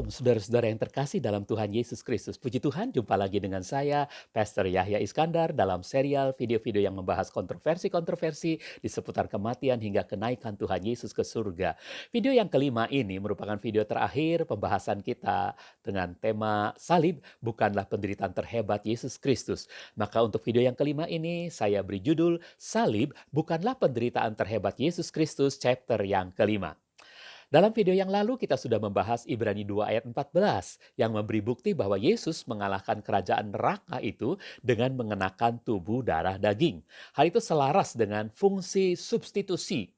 Shalom, saudara-saudara yang terkasih dalam Tuhan Yesus Kristus. Puji Tuhan, jumpa lagi dengan saya, Pastor Yahya Iskandar, dalam serial video-video yang membahas kontroversi-kontroversi di seputar kematian hingga kenaikan Tuhan Yesus ke surga. Video yang kelima ini merupakan video terakhir pembahasan kita dengan tema salib bukanlah penderitaan terhebat Yesus Kristus. Maka untuk video yang kelima ini, saya beri judul Salib bukanlah penderitaan terhebat Yesus Kristus, chapter yang kelima. Dalam video yang lalu kita sudah membahas Ibrani 2 ayat 14 yang memberi bukti bahwa Yesus mengalahkan kerajaan neraka itu dengan mengenakan tubuh darah daging. Hal itu selaras dengan fungsi substitusi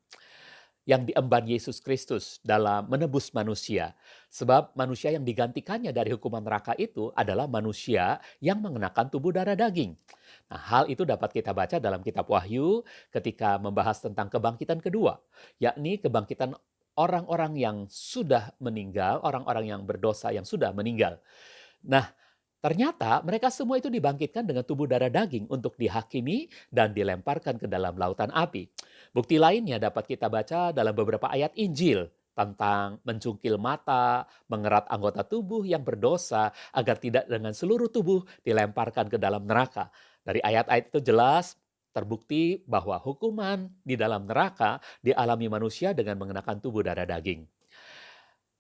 yang diemban Yesus Kristus dalam menebus manusia. Sebab manusia yang digantikannya dari hukuman neraka itu adalah manusia yang mengenakan tubuh darah daging. Nah, hal itu dapat kita baca dalam kitab Wahyu ketika membahas tentang kebangkitan kedua, yakni kebangkitan orang-orang yang sudah meninggal, orang-orang yang berdosa yang sudah meninggal. Nah, ternyata mereka semua itu dibangkitkan dengan tubuh darah daging untuk dihakimi dan dilemparkan ke dalam lautan api. Bukti lainnya dapat kita baca dalam beberapa ayat Injil tentang mencungkil mata, mengerat anggota tubuh yang berdosa agar tidak dengan seluruh tubuh dilemparkan ke dalam neraka. Dari ayat-ayat itu jelas terbukti bahwa hukuman di dalam neraka dialami manusia dengan mengenakan tubuh darah daging.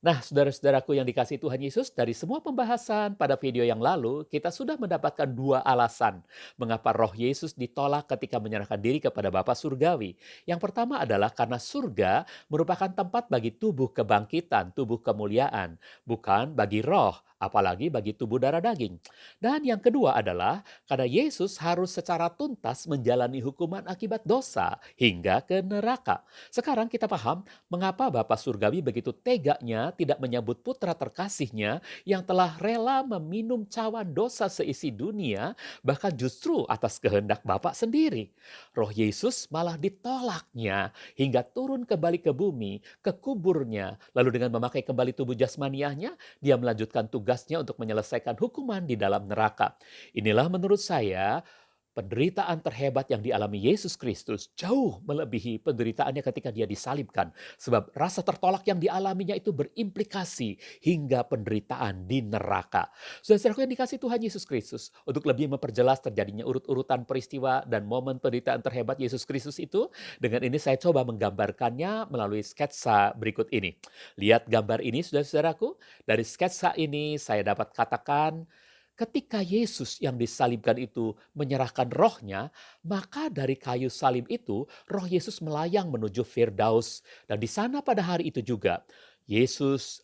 Nah, saudara-saudaraku yang dikasihi Tuhan Yesus, dari semua pembahasan pada video yang lalu, kita sudah mendapatkan dua alasan mengapa roh Yesus ditolak ketika menyerahkan diri kepada Bapa Surgawi. Yang pertama adalah karena surga merupakan tempat bagi tubuh kebangkitan, tubuh kemuliaan, bukan bagi roh, apalagi bagi tubuh darah daging. Dan yang kedua adalah karena Yesus harus secara tuntas menjalani hukuman akibat dosa hingga ke neraka. Sekarang kita paham mengapa Bapa Surgawi begitu teganya tidak menyambut putra terkasihnya yang telah rela meminum cawan dosa seisi dunia, bahkan justru atas kehendak Bapa sendiri. Roh Yesus malah ditolaknya hingga turun kembali ke bumi, ke kuburnya, lalu dengan memakai kembali tubuh jasmaniahnya, dia melanjutkan tugasnya untuk menyelesaikan hukuman di dalam neraka. Inilah menurut saya penderitaan terhebat yang dialami Yesus Kristus jauh melebihi penderitaannya ketika dia disalibkan. Sebab rasa tertolak yang dialaminya itu berimplikasi hingga penderitaan di neraka. Saudara-saudaraku yang dikasihi Tuhan Yesus Kristus, untuk lebih memperjelas terjadinya urut-urutan peristiwa dan momen penderitaan terhebat Yesus Kristus itu, dengan ini saya coba menggambarkannya melalui sketsa berikut ini. Lihat gambar ini saudara-saudaraku, dari sketsa ini saya dapat katakan ketika Yesus yang disalibkan itu menyerahkan rohnya, maka dari kayu salib itu, roh Yesus melayang menuju Firdaus. Dan di sana pada hari itu juga,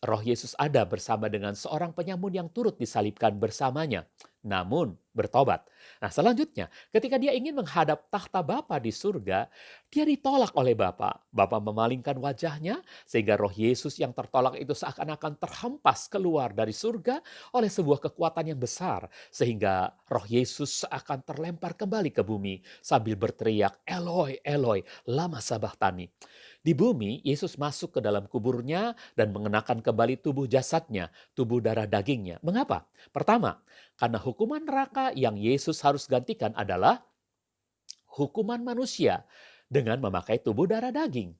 roh Yesus ada bersama dengan seorang penyamun yang turut disalibkan bersamanya, namun bertobat. Nah, selanjutnya, ketika dia ingin menghadap tahta Bapa di surga, dia ditolak oleh Bapa. Bapa memalingkan wajahnya sehingga roh Yesus yang tertolak itu seakan-akan terhempas keluar dari surga oleh sebuah kekuatan yang besar, sehingga roh Yesus seakan terlempar kembali ke bumi sambil berteriak, Eloi, Eloi, lama sabachthani. Di bumi, Yesus masuk ke dalam kuburnya dan mengenakan kembali tubuh jasadnya, tubuh darah dagingnya. Mengapa? Pertama, karena hukuman neraka yang Yesus harus gantikan adalah hukuman manusia dengan memakai tubuh darah daging.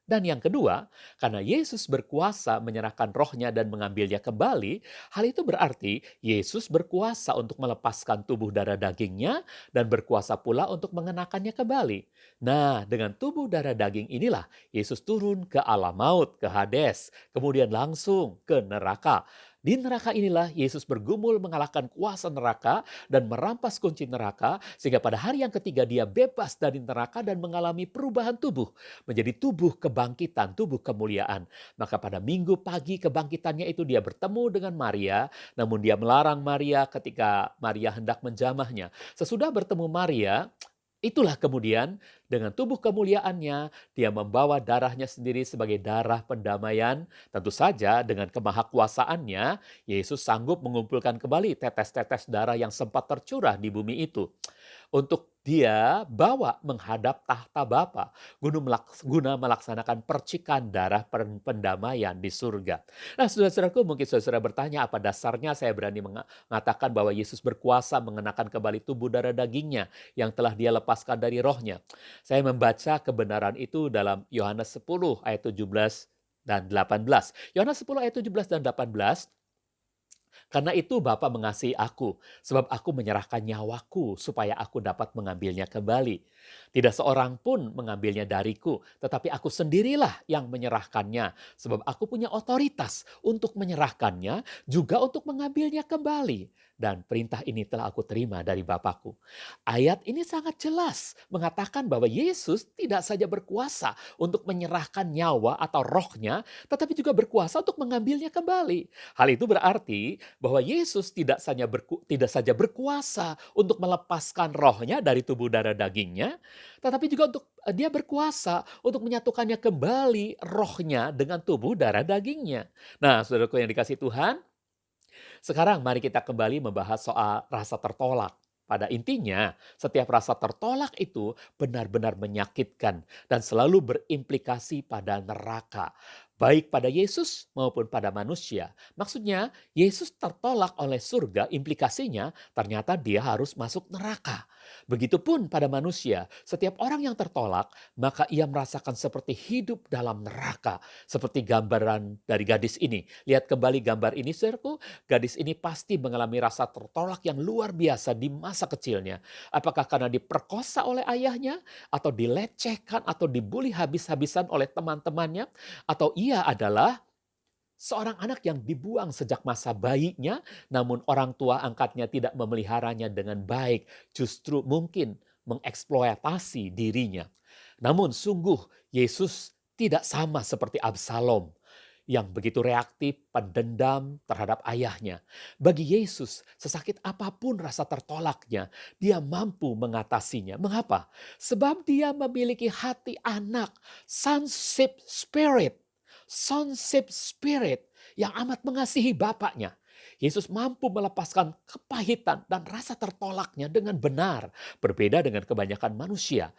Dan yang kedua, karena Yesus berkuasa menyerahkan rohnya dan mengambilnya kembali, hal itu berarti Yesus berkuasa untuk melepaskan tubuh darah dagingnya dan berkuasa pula untuk mengenakannya kembali. Nah, dengan tubuh darah daging inilah Yesus turun ke alam maut, ke Hades, kemudian langsung ke neraka. Di neraka inilah Yesus bergumul mengalahkan kuasa neraka dan merampas kunci neraka, sehingga pada hari yang ketiga dia bebas dari neraka dan mengalami perubahan tubuh menjadi tubuh kebangkitan, tubuh kemuliaan. Maka pada minggu pagi kebangkitannya itu dia bertemu dengan Maria, namun dia melarang Maria ketika Maria hendak menjamahnya. Sesudah bertemu Maria, itulah kemudian dengan tubuh kemuliaannya, dia membawa darahnya sendiri sebagai darah pendamaian. Tentu saja dengan kemahakuasaannya, Yesus sanggup mengumpulkan kembali tetes-tetes darah yang sempat tercurah di bumi itu, untuk dia bawa menghadap tahta Bapa guna melaksanakan percikan darah pendamaian di surga. Nah, saudara-saudaraku, mungkin saudara bertanya apa dasarnya saya berani mengatakan bahwa Yesus berkuasa mengenakan kembali tubuh darah dagingnya yang telah dia lepaskan dari rohnya. Saya membaca kebenaran itu dalam Yohanes 10 ayat 17 dan 18. Yohanes 10 ayat 17 dan 18 Karena itu Bapa mengasihi aku, sebab aku menyerahkan nyawaku supaya aku dapat mengambilnya kembali. Tidak seorang pun mengambilnya dariku, tetapi aku sendirilah yang menyerahkannya, sebab aku punya otoritas untuk menyerahkannya, juga untuk mengambilnya kembali. Dan perintah ini telah aku terima dari Bapakku. Ayat ini sangat jelas mengatakan bahwa Yesus tidak saja berkuasa untuk menyerahkan nyawa atau rohnya, tetapi juga berkuasa untuk mengambilnya kembali. Hal itu berarti bahwa Yesus tidak saja berkuasa untuk melepaskan rohnya dari tubuh darah dagingnya, tetapi juga dia berkuasa untuk menyatukannya kembali rohnya dengan tubuh darah dagingnya. Nah, saudaraku yang dikasihi Tuhan, sekarang mari kita kembali membahas soal rasa tertolak. Pada intinya, setiap rasa tertolak itu benar-benar menyakitkan dan selalu berimplikasi pada neraka. Baik pada Yesus maupun pada manusia. Maksudnya, Yesus tertolak oleh surga, implikasinya ternyata dia harus masuk neraka. Begitupun pada manusia, setiap orang yang tertolak, maka ia merasakan seperti hidup dalam neraka. Seperti gambaran dari gadis ini. Lihat kembali gambar ini, saudaraku. Gadis ini pasti mengalami rasa tertolak yang luar biasa di masa kecilnya. Apakah karena diperkosa oleh ayahnya, atau dilecehkan, atau dibully habis-habisan oleh teman-temannya, atau ia adalah seorang anak yang dibuang sejak masa bayinya, namun orang tua angkatnya tidak memeliharanya dengan baik, justru mungkin mengeksploitasi dirinya. Namun sungguh Yesus tidak sama seperti Absalom yang begitu reaktif, pendendam terhadap ayahnya. Bagi Yesus, sesakit apapun rasa tertolaknya, dia mampu mengatasinya. Mengapa? Sebab dia memiliki hati anak, sonship spirit. Sonship spirit yang amat mengasihi bapaknya. Yesus mampu melepaskan kepahitan dan rasa tertolaknya dengan benar. Berbeda dengan kebanyakan manusia.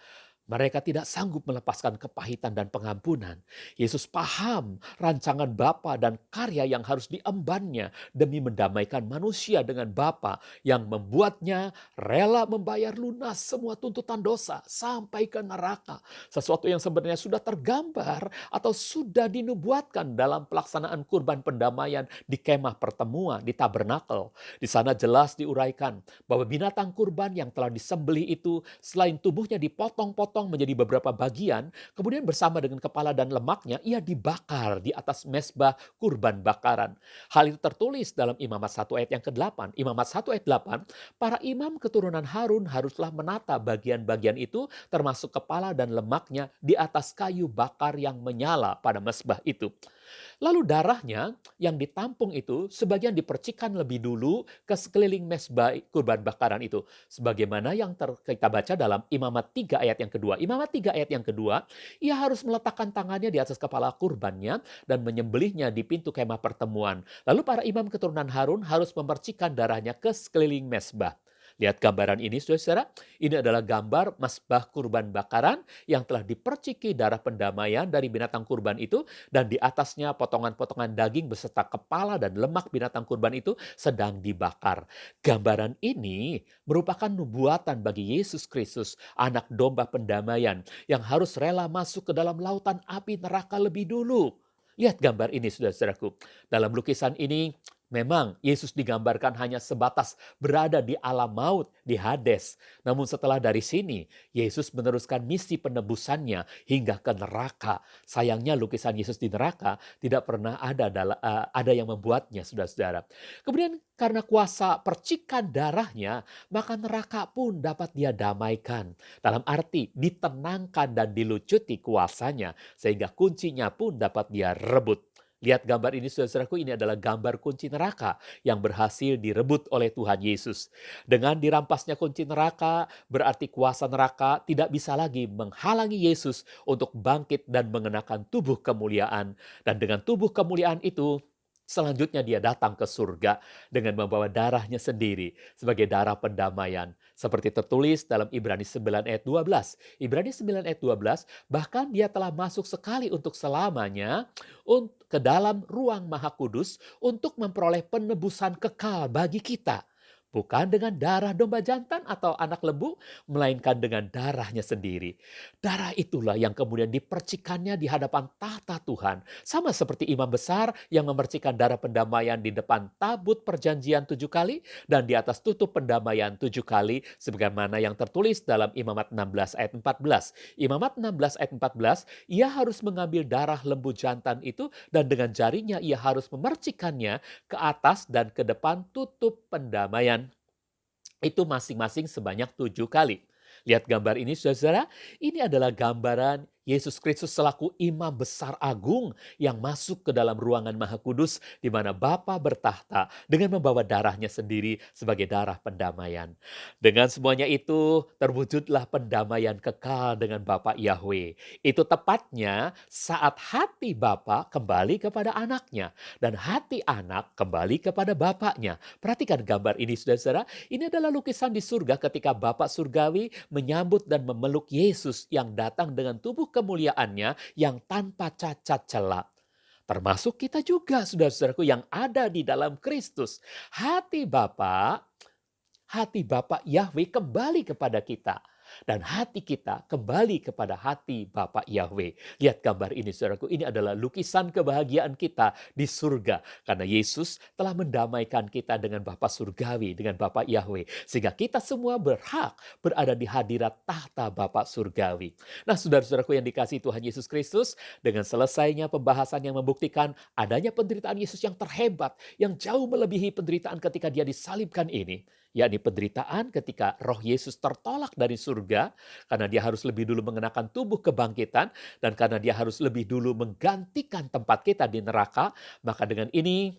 Mereka tidak sanggup melepaskan kepahitan dan pengampunan. Yesus paham rancangan Bapa dan karya yang harus diembannya demi mendamaikan manusia dengan Bapa yang membuatnya rela membayar lunas semua tuntutan dosa sampai ke neraka. Sesuatu yang sebenarnya sudah tergambar atau sudah dinubuatkan dalam pelaksanaan kurban pendamaian di kemah pertemuan, di tabernakel. Di sana jelas diuraikan bahwa binatang kurban yang telah disembelih itu selain tubuhnya dipotong-potong menjadi beberapa bagian, kemudian bersama dengan kepala dan lemaknya, ia dibakar di atas mezbah kurban bakaran. Hal itu tertulis dalam Imamat 1 ayat yang ke-8. Imamat 1 ayat 8, para imam keturunan Harun haruslah menata bagian-bagian itu, termasuk kepala dan lemaknya, di atas kayu bakar yang menyala pada mezbah itu. Lalu darahnya yang ditampung itu sebagian dipercikan lebih dulu ke sekeliling mezbah kurban bakaran itu. Sebagaimana yang kita baca dalam Imamat 3 ayat yang kedua. Imamat 3 ayat yang kedua, ia harus meletakkan tangannya di atas kepala kurbannya dan menyembelihnya di pintu kemah pertemuan. Lalu para imam keturunan Harun harus memercikan darahnya ke sekeliling mezbah. Lihat gambaran ini, saudara-saudara. Ini adalah gambar mezbah kurban bakaran yang telah diperciki darah pendamaian dari binatang kurban itu, dan di atasnya potongan-potongan daging beserta kepala dan lemak binatang kurban itu sedang dibakar. Gambaran ini merupakan nubuatan bagi Yesus Kristus, anak domba pendamaian yang harus rela masuk ke dalam lautan api neraka lebih dulu. Lihat gambar ini, saudara-saudaraku. Dalam lukisan ini, memang Yesus digambarkan hanya sebatas berada di alam maut, di Hades. Namun setelah dari sini, Yesus meneruskan misi penebusannya hingga ke neraka. Sayangnya lukisan Yesus di neraka tidak pernah ada yang membuatnya, saudara-saudara. Kemudian karena kuasa percikan darahnya, maka neraka pun dapat dia damaikan. Dalam arti ditenangkan dan dilucuti kuasanya, sehingga kuncinya pun dapat dia rebut. Lihat gambar ini, saudara-saudaraku, ini adalah gambar kunci neraka yang berhasil direbut oleh Tuhan Yesus. Dengan dirampasnya kunci neraka, berarti kuasa neraka tidak bisa lagi menghalangi Yesus untuk bangkit dan mengenakan tubuh kemuliaan. Dan dengan tubuh kemuliaan itu, selanjutnya dia datang ke surga dengan membawa darahnya sendiri sebagai darah pendamaian. Seperti tertulis dalam Ibrani 9 ayat 12. Ibrani 9 ayat 12, bahkan dia telah masuk sekali untuk selamanya ke dalam ruang maha kudus untuk memperoleh penebusan kekal bagi kita. Bukan dengan darah domba jantan atau anak lembu, melainkan dengan darahnya sendiri. Darah itulah yang kemudian dipercikannya di hadapan tahta Tuhan. Sama seperti imam besar yang memercikan darah pendamaian di depan tabut perjanjian 7 kali dan di atas tutup pendamaian 7 kali, sebagaimana yang tertulis dalam Imamat 16 ayat 14. Imamat 16 ayat 14, ia harus mengambil darah lembu jantan itu dan dengan jarinya ia harus memercikannya ke atas dan ke depan tutup pendamaian. Itu masing-masing sebanyak 7 kali. Lihat gambar ini saudara, ini adalah gambaran Yesus Kristus selaku imam besar agung yang masuk ke dalam ruangan maha kudus di mana Bapa bertahta dengan membawa darahnya sendiri sebagai darah pendamaian. Dengan semuanya itu terwujudlah pendamaian kekal dengan Bapa Yahweh. Itu tepatnya saat hati Bapa kembali kepada anaknya dan hati anak kembali kepada bapaknya. Perhatikan gambar ini saudara, ini adalah lukisan di surga ketika Bapa Surgawi menyambut dan memeluk Yesus yang datang dengan tubuh kemuliaannya yang tanpa cacat celah. Termasuk kita juga, saudara-saudaraku yang ada di dalam Kristus. Hati Bapa Yahweh kembali kepada kita. Dan hati kita kembali kepada hati Bapa Yahweh. Lihat gambar ini saudaraku, ini adalah lukisan kebahagiaan kita di surga. Karena Yesus telah mendamaikan kita dengan Bapa Surgawi, dengan Bapa Yahweh. Sehingga kita semua berhak berada di hadirat tahta Bapa Surgawi. Nah saudara-saudaraku yang dikasihi Tuhan Yesus Kristus, dengan selesainya pembahasan yang membuktikan adanya penderitaan Yesus yang terhebat, yang jauh melebihi penderitaan ketika dia disalibkan ini, yakni penderitaan ketika roh Yesus tertolak dari surga, karena dia harus lebih dulu mengenakan tubuh kebangkitan, dan karena dia harus lebih dulu menggantikan tempat kita di neraka, maka dengan ini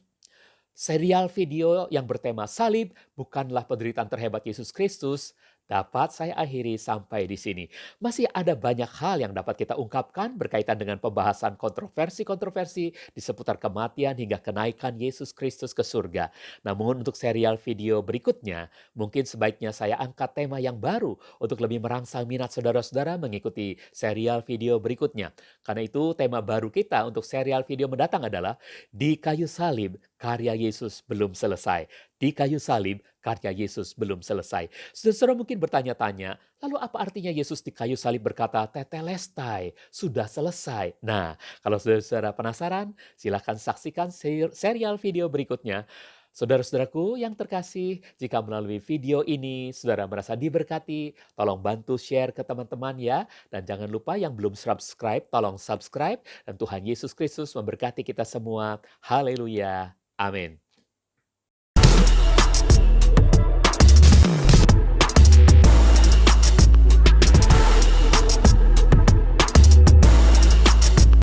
serial video yang bertema salib bukanlah penderitaan terhebat Yesus Kristus dapat saya akhiri sampai di sini. Masih ada banyak hal yang dapat kita ungkapkan berkaitan dengan pembahasan kontroversi-kontroversi di seputar kematian hingga kenaikan Yesus Kristus ke surga. Namun untuk serial video berikutnya, mungkin sebaiknya saya angkat tema yang baru untuk lebih merangsang minat saudara-saudara mengikuti serial video berikutnya. Karena itu tema baru kita untuk serial video mendatang adalah Di Kayu Salib, Karya Yesus Belum Selesai. Di kayu salib, karya Yesus belum selesai. Saudara mungkin bertanya-tanya, lalu apa artinya Yesus di kayu salib berkata, tetelestai, sudah selesai. Nah, kalau saudara penasaran, silakan saksikan serial video berikutnya. Saudara-saudaraku yang terkasih, jika melalui video ini saudara merasa diberkati, tolong bantu share ke teman-teman ya. Dan jangan lupa yang belum subscribe, tolong subscribe. Dan Tuhan Yesus Kristus memberkati kita semua. Haleluya. Amin.